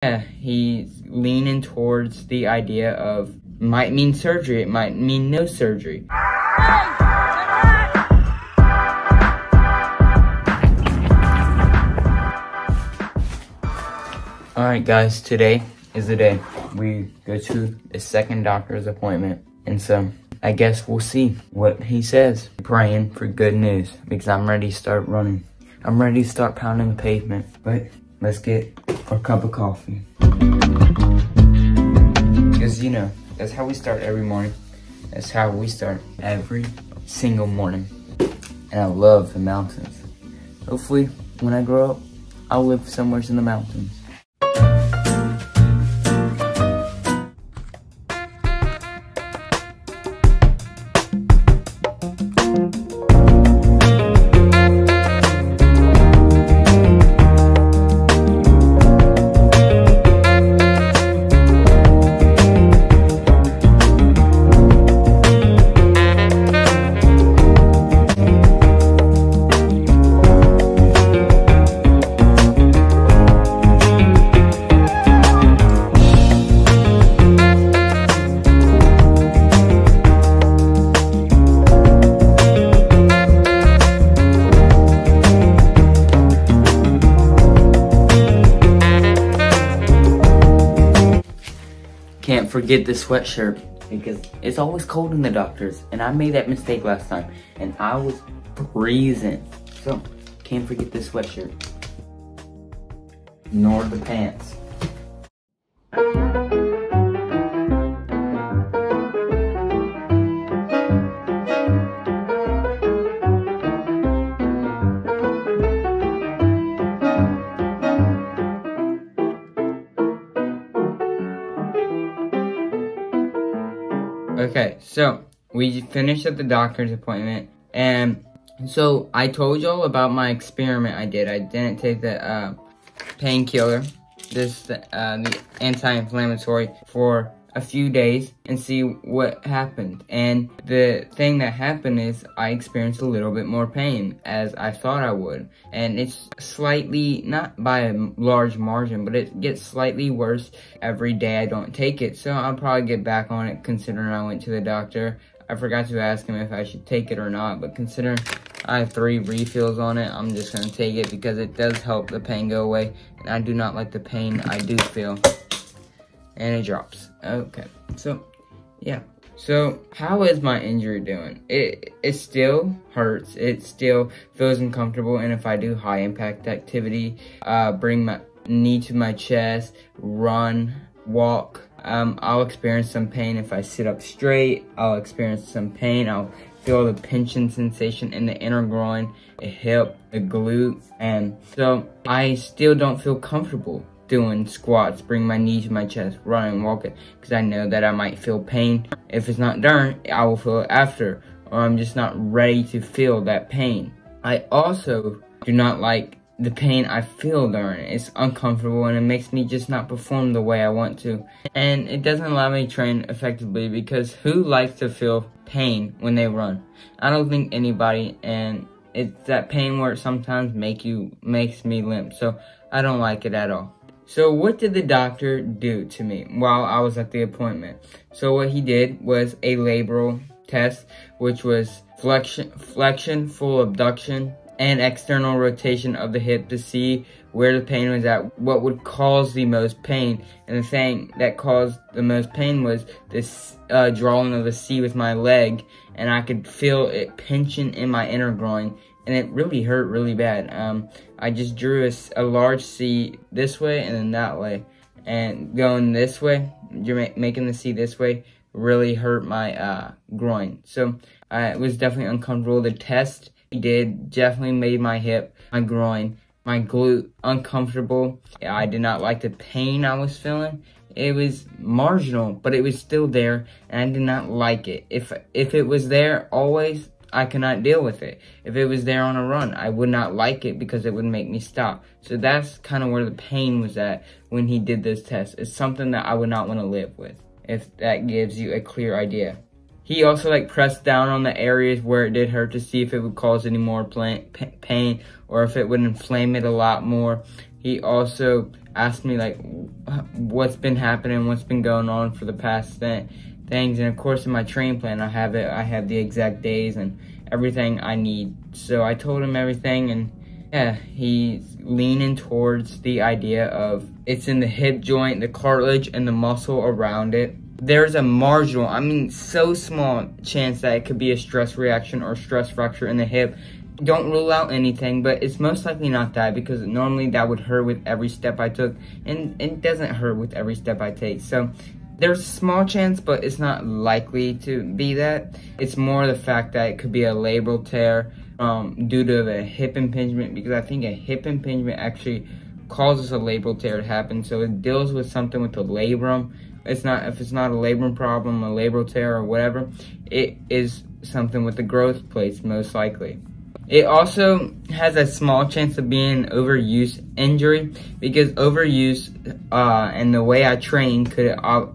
Yeah, he's leaning towards the idea of might mean surgery, it might mean no surgery. Alright guys, today is the day we go to the second doctor's appointment. And so, I guess we'll see what he says. Praying for good news, because I'm ready to start running. I'm ready to start pounding the pavement. But, let's get our cup of coffee. Because you know, that's how we start every morning. That's how we start every single morning. And I love the mountains. Hopefully, when I grow up, I'll live somewhere in the mountains. Can't forget the sweatshirt because it's always cold in the doctors, and I made that mistake last time and I was freezing. So can't forget the sweatshirt. Nor the pants. Okay, so we finished at the doctor's appointment, and so I told y'all about my experiment I did. I didn't take the painkiller, the anti-inflammatory, for a few days and see what happened. And the thing that happened is I experienced a little bit more pain, as I thought I would. And it's slightly, not by a large margin, but it gets slightly worse every day I don't take it. So I'll probably get back on it, considering I went to the doctor. I forgot to ask him if I should take it or not, but considering I have 3 refills on it, I'm just gonna take it because it does help the pain go away. And I do not like the pain I do feel. And it drops. Okay, so yeah. So how is my injury doing? It still hurts. It still feels uncomfortable. And if I do high impact activity, bring my knee to my chest, run, walk, I'll experience some pain. If I sit up straight, I'll experience some pain. I'll feel the pinching sensation in the inner groin, the hip, the glute. And so I still don't feel comfortable doing squats, bring my knee to my chest, running, walking, because I know that I might feel pain. If it's not during, I will feel it after, or I'm just not ready to feel that pain. I also do not like the pain I feel during it. It's uncomfortable and it makes me just not perform the way I want to. And it doesn't allow me to train effectively, because who likes to feel pain when they run? I don't think anybody, and it's that pain where it sometimes makes me limp. So I don't like it at all. So what did the doctor do to me while I was at the appointment? So what he did was a labral test, which was flexion, full abduction, and external rotation of the hip to see where the pain was at, what would cause the most pain. And the thing that caused the most pain was this drawing of the C with my leg, and I could feel it pinching in my inner groin. And it really hurt really bad. I just drew a large C this way and then that way. And going this way, making the C this way, really hurt my groin. So it was definitely uncomfortable. The test he did definitely made my hip, my groin, my glute uncomfortable. I did not like the pain I was feeling. It was marginal, but it was still there, and I did not like it. If it was there always, I could not deal with it. If it was there on a run, I would not like it because it would make me stop. So that's kind of where the pain was at when he did this test. It's something that I would not want to live with, if that gives you a clear idea. He also like pressed down on the areas where it did hurt to see if it would cause any more pain or if it would inflame it a lot more. He also asked me like what's been happening, what's been going on for the past things, and of course in my training plan I have the exact days and everything I need. So I told him everything, and yeah, he's leaning towards the idea of it's in the hip joint, the cartilage, and the muscle around it. There's a marginal, I mean so small chance that it could be a stress reaction or stress fracture in the hip. Don't rule out anything, but it's most likely not that, because normally that would hurt with every step I took, and it doesn't hurt with every step I take. So there's a small chance, but it's not likely to be that. It's more the fact that it could be a labral tear due to the hip impingement, because I think a hip impingement actually causes a labral tear to happen. So it deals with something with the labrum. If it's not a labrum problem, a labral tear or whatever, it is something with the growth plates most likely. It also has a small chance of being an overuse injury, because overuse and the way I trained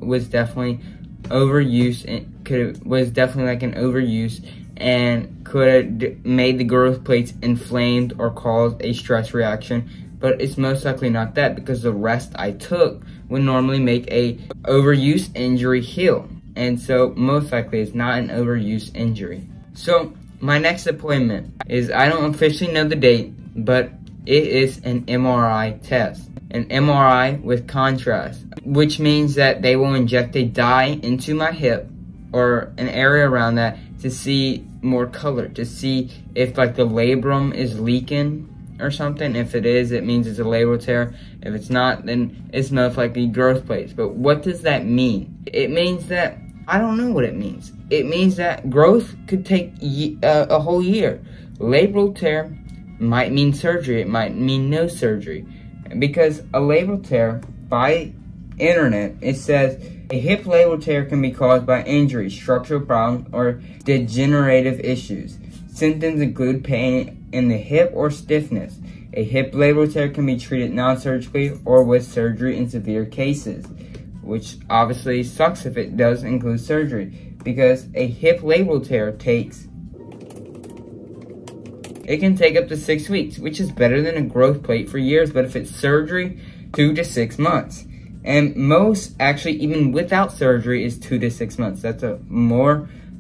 was definitely overuse. Was definitely like an overuse, and could have made the growth plates inflamed or caused a stress reaction. But it's most likely not that, because the rest I took would normally make a overuse injury heal, and so most likely it's not an overuse injury. So my next appointment is, I don't officially know the date, but it is an MRI test. An MRI with contrast, which means that they will inject a dye into my hip or an area around that to see more color, to see if like the labrum is leaking or something. If it is, it means it's a labral tear. If it's not, then it's most likely growth plates. But what does that mean? It means that, I don't know what it means. It means that growth could take a whole year. Labral tear might mean surgery. It might mean no surgery. Because a labral tear, by internet, it says a hip labral tear can be caused by injury, structural problems, or degenerative issues. Symptoms include pain in the hip or stiffness. A hip labral tear can be treated non-surgically or with surgery in severe cases, which obviously sucks if it does include surgery, because a hip labral tear it can take up to 6 weeks, which is better than a growth plate for years. But if it's surgery, 2 to 6 months. And most, actually, even without surgery, is 2 to 6 months.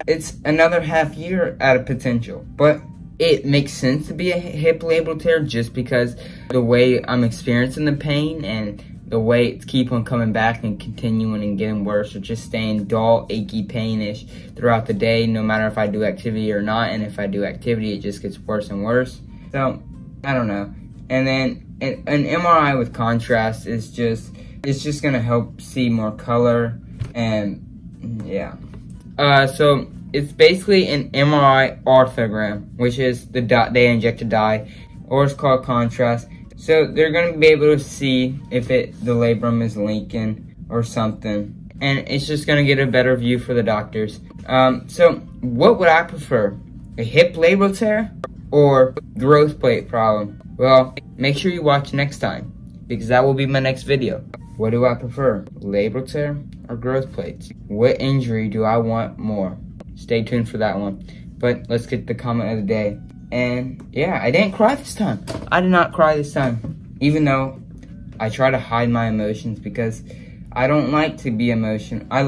It's another half year out of potential. But it makes sense to be a hip labral tear just because the way I'm experiencing the pain and the way it keep on coming back and continuing and getting worse, or just staying dull, achy, painish throughout the day, no matter if I do activity or not. And if I do activity, it just gets worse and worse. So, I don't know. And then an MRI with contrast is just gonna help see more color, and yeah. So it's basically an MRI orthogram, which is they inject a dye, or it's called contrast. So they're going to be able to see if the labrum is leaking or something. And it's just going to get a better view for the doctors. So what would I prefer? A hip labral tear or growth plate problem? Well, make sure you watch next time, because that will be my next video. What do I prefer? Labral tear or growth plates? What injury do I want more? Stay tuned for that one. But let's get the comment of the day. And yeah, I didn't cry this time. I did not cry this time. Even though I try to hide my emotions, because I don't like to be emotional. I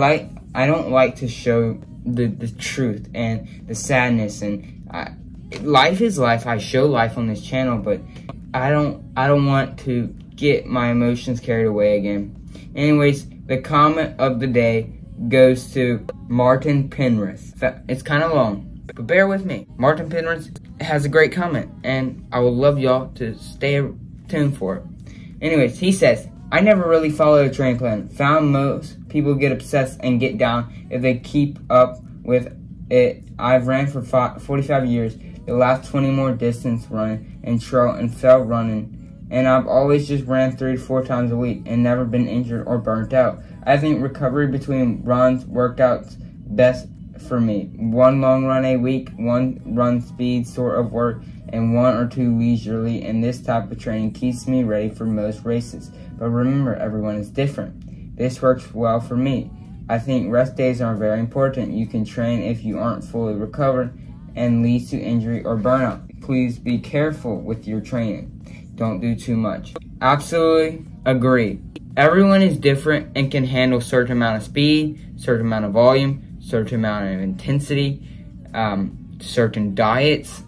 don't like to show the truth and the sadness. And life is life. I show life on this channel, but I don't want to get my emotions carried away again. Anyways, the comment of the day goes to Martin Penrith. It's kind of long, but bear with me. Martin Penrith has a great comment, and I would love y'all to stay tuned for it. Anyways, he says, I never really followed a training plan. Found most people get obsessed and get down if they keep up with it. I've ran for 45 years, the last 20 more distance running and trail and fell running. And I've always just ran 3 to 4 times a week and never been injured or burnt out. I think recovery between runs, workouts, best for me. 1 long run a week, 1 run speed sort of work, and 1 or 2 leisurely, and this type of training keeps me ready for most races. But remember, everyone is different. This works well for me. I think rest days are very important. You can train if you aren't fully recovered and leads to injury or burnout. Please be careful with your training. Don't do too much. Absolutely agree. Everyone is different and can handle certain amount of speed, certain amount of volume, certain amount of intensity, certain diets.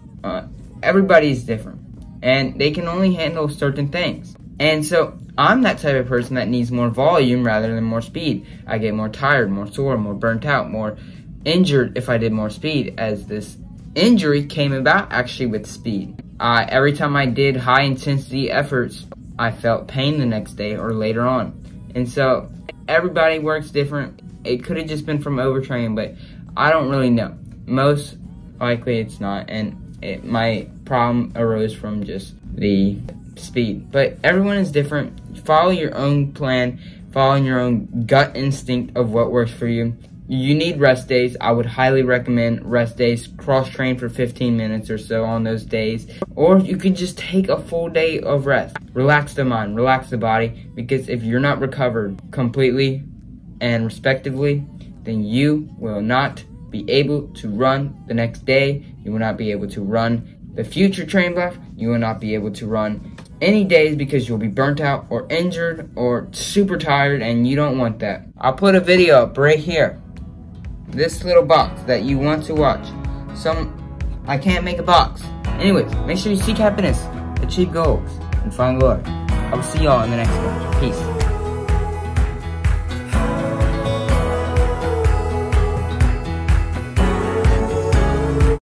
Everybody is different and they can only handle certain things. And so I'm that type of person that needs more volume rather than more speed. I get more tired, more sore, more burnt out, more injured if I did more speed, as this injury came about actually with speed. Every time I did high intensity efforts, I felt pain the next day or later on. And so everybody works different. It could have just been from overtraining, but I don't really know. Most likely it's not, and my problem arose from just the speed. But everyone is different. Follow your own plan, following your own gut instinct of what works for you. You need rest days. I would highly recommend rest days. Cross-train for 15 minutes or so on those days. Or you could just take a full day of rest. Relax the mind, relax the body, because if you're not recovered completely and respectively, then you will not be able to run the next day. You will not be able to run the future train block. You will not be able to run any days because you'll be burnt out or injured or super tired, and you don't want that. I'll put a video up right here. This little box that you want to watch. I can't make a box. Anyways, make sure you seek happiness, achieve goals, and find glory. I will see y'all in the next one. Peace.